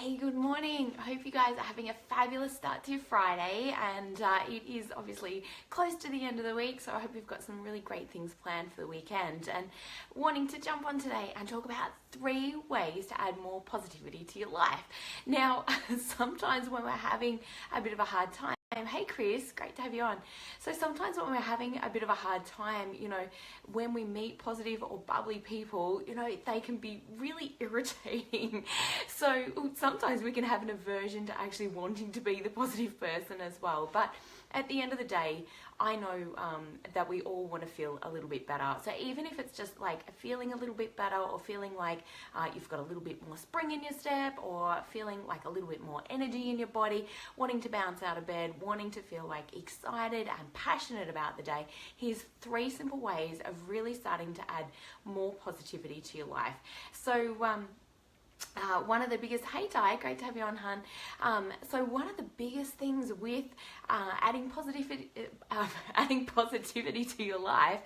Hey, good morning. I hope you guys are having a fabulous start to Friday, and it is obviously close to the end of the week, so I hope you've got some really great things planned for the weekend. And wanting to jump on today and talk about 3 ways to add more positivity to your life. Now, sometimes when we're having a bit of a hard time, hey Chris, great to have you on. So sometimes when we're having a bit of a hard time, when we meet positive or bubbly people, they can be really irritating. So sometimes we can have an aversion to actually wanting to be the positive person as well. But at the end of the day, I know that we all want to feel a little bit better. So even if it's just like feeling a little bit better, or feeling like you've got a little bit more spring in your step, or feeling like a little bit more energy in your body, wanting to bounce out of bed, wanting to feel like excited and passionate about the day, here's 3 simple ways of really starting to add more positivity to your life. So one of the biggest, hey Di, great to have you on, hun. So one of the biggest things with adding positivity to your life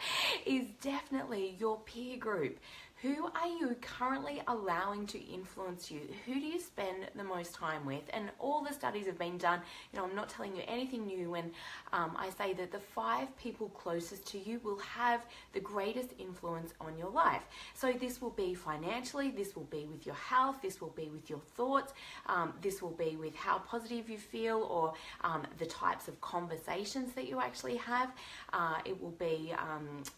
is definitely your peer group. Who are you currently allowing to influence you? Who do you spend the most time with? And all the studies have been done. I'm not telling you anything new when I say that the 5 people closest to you will have the greatest influence on your life. So this will be financially, this will be with your health, this will be with your thoughts, this will be with how positive you feel, or the types of conversations that you actually have. It will be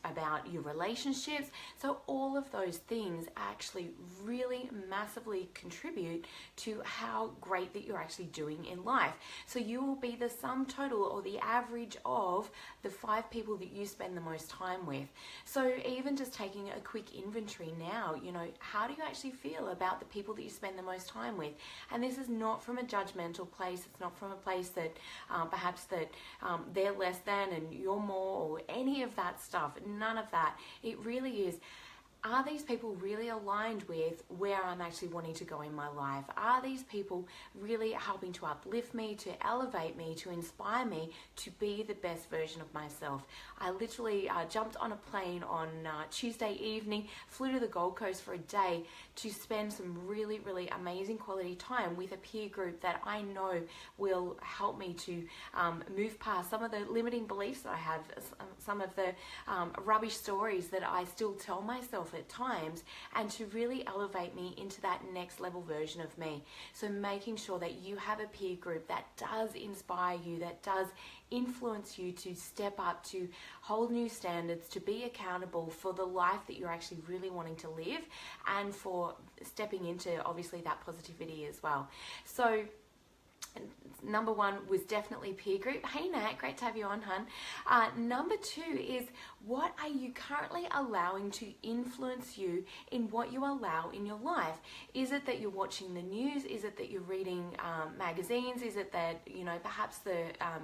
about your relationships. So all of those things actually really massively contribute to how great that you're actually doing in life. So you will be the sum total, or the average of the 5 people that you spend the most time with. So even just taking a quick inventory now, how do you actually feel about the people that you spend the most time with? And this is not from a judgmental place. It's not from a place that perhaps that they're less than and you're more, or any of that stuff. None of that. It really is, are these people really aligned with where I'm actually wanting to go in my life? Are these people really helping to uplift me, to elevate me, to inspire me to be the best version of myself? I literally jumped on a plane on Tuesday evening, flew to the Gold Coast for a day to spend some really, really amazing quality time with a peer group that I know will help me to move past some of the limiting beliefs that I have, some of the rubbish stories that I still tell myself at times, and to really elevate me into that next level version of me. So making sure that you have a peer group that does inspire you, that does influence you to step up, to hold new standards, to be accountable for the life that you're actually really wanting to live, and for stepping into obviously that positivity as well. So number 1 was definitely peer group. Hey Nat, great to have you on, hun. Number 2 is, what are you currently allowing to influence you in what you allow in your life? Is it that you're watching the news? Is it that you're reading magazines? Is it that, perhaps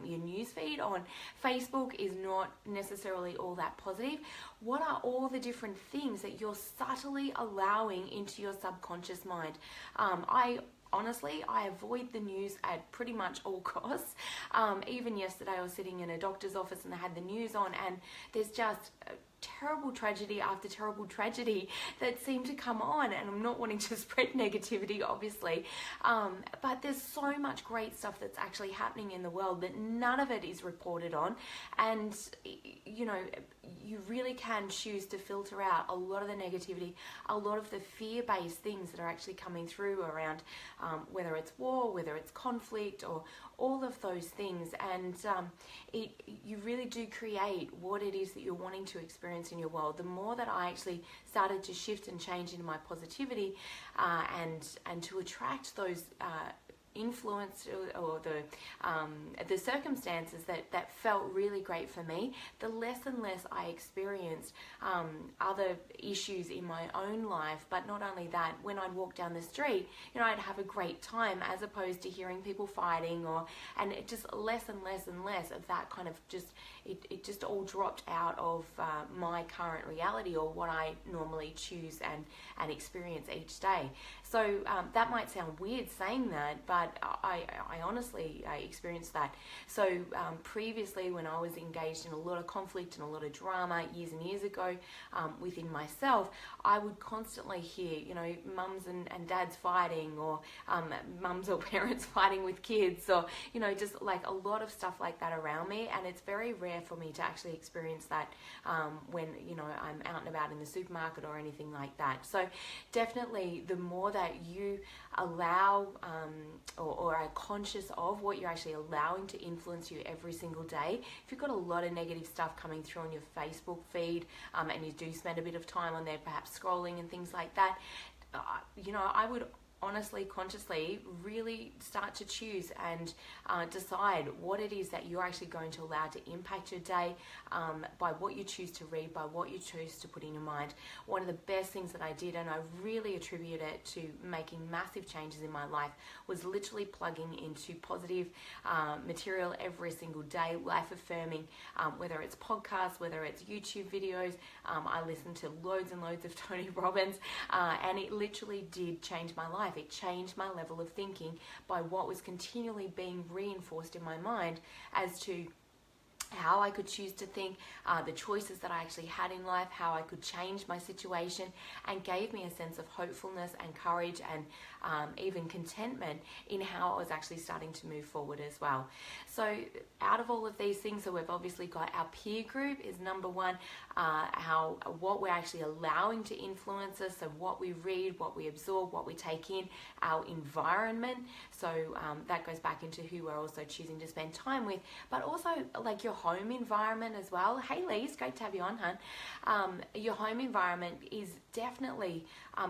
your news feed on Facebook is not necessarily all that positive? What are all the different things that you're subtly allowing into your subconscious mind? Honestly, I avoid the news at pretty much all costs. Even yesterday I was sitting in a doctor's office and they had the news on, and there's just terrible tragedy after terrible tragedy that seem to come on, and I'm not wanting to spread negativity obviously, but there's so much great stuff that's actually happening in the world that none of it is reported on. And you really can choose to filter out a lot of the negativity, a lot of the fear-based things that are actually coming through around whether it's war, whether it's conflict, or all of those things. And you really do create what it is that you're wanting to experience in your world. The more that I actually started to shift and change into my positivity and to attract those influence or the circumstances that felt really great for me, the less and less I experienced other issues in my own life. But not only that, when I'd walk down the street, I'd have a great time, as opposed to hearing people fighting, and it just less and less and less of that kind of it just all dropped out of my current reality, or what I normally choose and experience each day. So that might sound weird saying that, but I honestly experienced that. So previously, when I was engaged in a lot of conflict and a lot of drama years and years ago within myself, I would constantly hear, mums and dads fighting, or mums or parents fighting with kids, or, just like a lot of stuff like that around me. And it's very rare for me to actually experience that when, I'm out and about in the supermarket or anything like that. So definitely the more that you allow or are conscious of what you're actually allowing to influence you every single day. If you've got a lot of negative stuff coming through on your Facebook feed and you do spend a bit of time on there perhaps scrolling and things like that, I would honestly, consciously really start to choose and decide what it is that you're actually going to allow to impact your day by what you choose to read, by what you choose to put in your mind. One of the best things that I did, and I really attribute it to making massive changes in my life, was literally plugging into positive material every single day, life affirming, whether it's podcasts, whether it's YouTube videos. I listened to loads and loads of Tony Robbins, and it literally did change my life. It changed my level of thinking by what was continually being reinforced in my mind as to how I could choose to think, the choices that I actually had in life, how I could change my situation, and gave me a sense of hopefulness and courage and even contentment in how I was actually starting to move forward as well. So out of all of these things, so we've obviously got our peer group is number one, what we're actually allowing to influence us, so what we read, what we absorb, what we take in, our environment. So that goes back into who we're also choosing to spend time with, but also like your home environment as well. Hey Lee, it's great to have you on, hun. Your home environment is definitely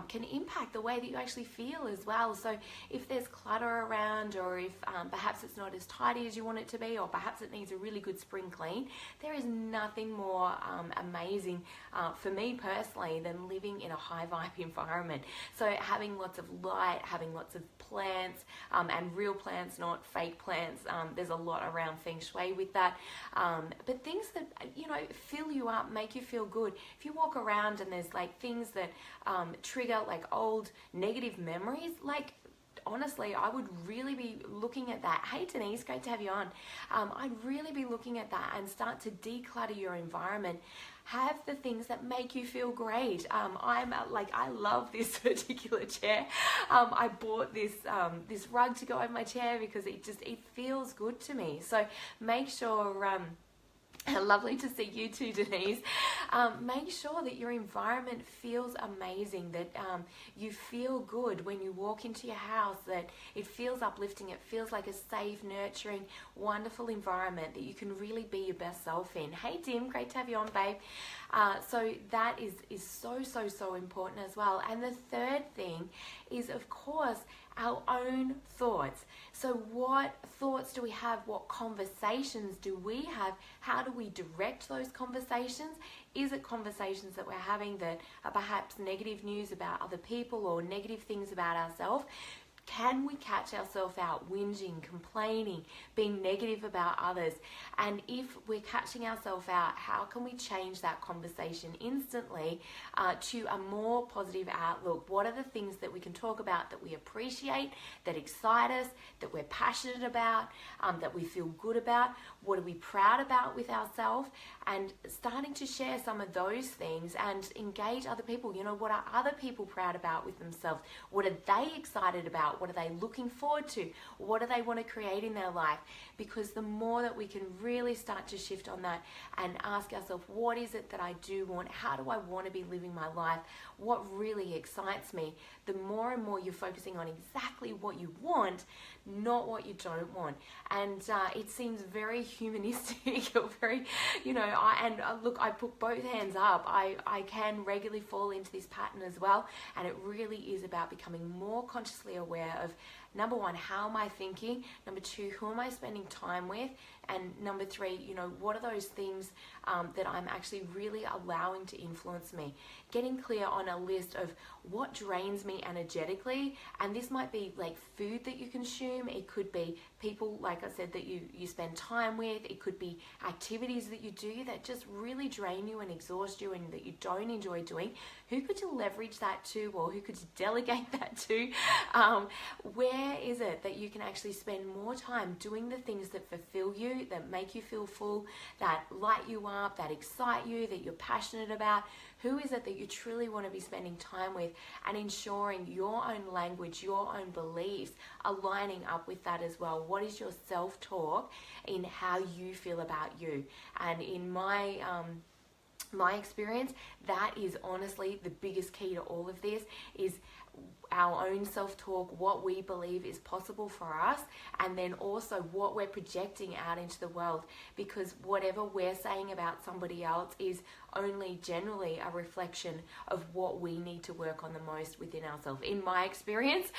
can impact the way that you actually feel as well. So if there's clutter around, or if perhaps it's not as tidy as you want it to be, or perhaps it needs a really good spring clean, there is nothing more amazing for me personally than living in a high vibe environment. So having lots of light, having lots of plants, and real plants, not fake plants. There's a lot around feng shui with that. But things that, fill you up, make you feel good. If you walk around and there's like things that trigger like old negative memories, like honestly, I would really be looking at that. Hey Denise, great to have you on. I'd really be looking at that and start to declutter your environment. Have the things that make you feel great. I love this particular chair. I bought this rug to go over my chair because it feels good to me. So make sure. Lovely to see you too, Denise. Make sure that your environment feels amazing, that you feel good when you walk into your house, that it feels uplifting, it feels like a safe, nurturing, wonderful environment that you can really be your best self in. Hey Dim, great to have you on, babe. So that is so important as well. And the third thing is, of course, our own thoughts. So what thoughts do we have? What conversations do we have? How do we direct those conversations? Is it conversations that we're having that are perhaps negative news about other people or negative things about ourselves? Can we catch ourselves out whinging, complaining, being negative about others? And if we're catching ourselves out, how can we change that conversation instantly to a more positive outlook? What are the things that we can talk about that we appreciate, that excite us, that we're passionate about, that we feel good about? What are we proud about with ourselves? And starting to share some of those things and engage other people. What are other people proud about with themselves? What are they excited about? What are they looking forward to? What do they want to create in their life? Because the more that we can really start to shift on that and ask ourselves, what is it that I do want? How do I want to be living my life? What really excites me? The more and more you're focusing on exactly what you want, not what you don't want. And it seems very humanistic or very, look, I put both hands up. I can regularly fall into this pattern as well. And it really is about becoming more consciously aware of number one, how am I thinking? Number two, who am I spending time with? And number three, what are those things that I'm actually really allowing to influence me? Getting clear on a list of what drains me energetically. And this might be like food that you consume. It could be people, like I said, that you spend time with. It could be activities that you do that just really drain you and exhaust you and that you don't enjoy doing. Who could you leverage that to, or who could you delegate that to? Where is it that you can actually spend more time doing the things that fulfill you, that make you feel full, that light you up, that excite you, that you're passionate about? Who is it that you truly want to be spending time with, and ensuring your own language, your own beliefs are lining up with that as well? What is your self-talk in how you feel about you? And in my experience, that is honestly the biggest key to all of this, is our own self-talk, what we believe is possible for us, and then also what we're projecting out into the world, because whatever we're saying about somebody else is only generally a reflection of what we need to work on the most within ourselves. In my experience,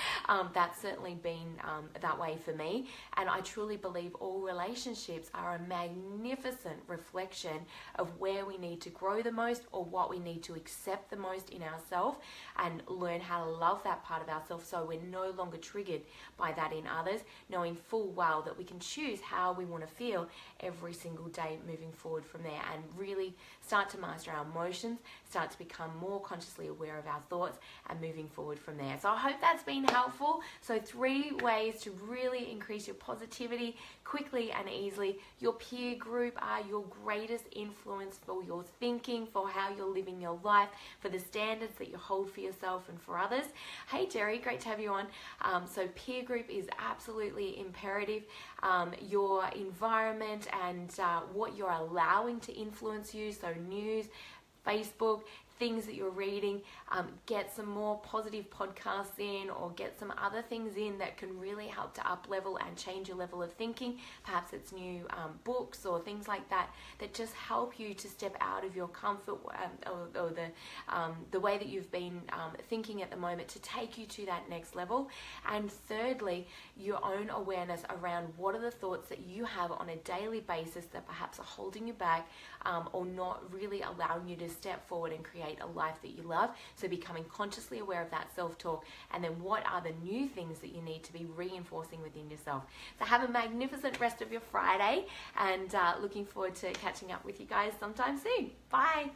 that's certainly been that way for me, and I truly believe all relationships are a magnificent reflection of where we need to grow the most, or what we need to accept the most in ourselves, and learn how to love that part of ourselves, so we're no longer triggered by that in others, knowing full well that we can choose how we want to feel every single day moving forward from there, and really start to master our emotions, start to become more consciously aware of our thoughts, and moving forward from there. So I hope that's been helpful. So 3 ways to really increase your positivity quickly and easily. Your peer group are your greatest influence for your thinking, for how you're living your life, for the standards that you hold for yourself and for others. Hey Jerry, great to have you on. So peer group is absolutely imperative. Your environment and what you're allowing to influence you, so news, Facebook, things that you're reading, get some more positive podcasts in, or get some other things in that can really help to up level and change your level of thinking. Perhaps it's new books or things like that that just help you to step out of your comfort or the way that you've been thinking at the moment, to take you to that next level. And thirdly, your own awareness around what are the thoughts that you have on a daily basis that perhaps are holding you back, or not really allowing you to step forward and create a life that you love. So becoming consciously aware of that self-talk, and then what are the new things that you need to be reinforcing within yourself. So have a magnificent rest of your Friday, and looking forward to catching up with you guys sometime soon. Bye.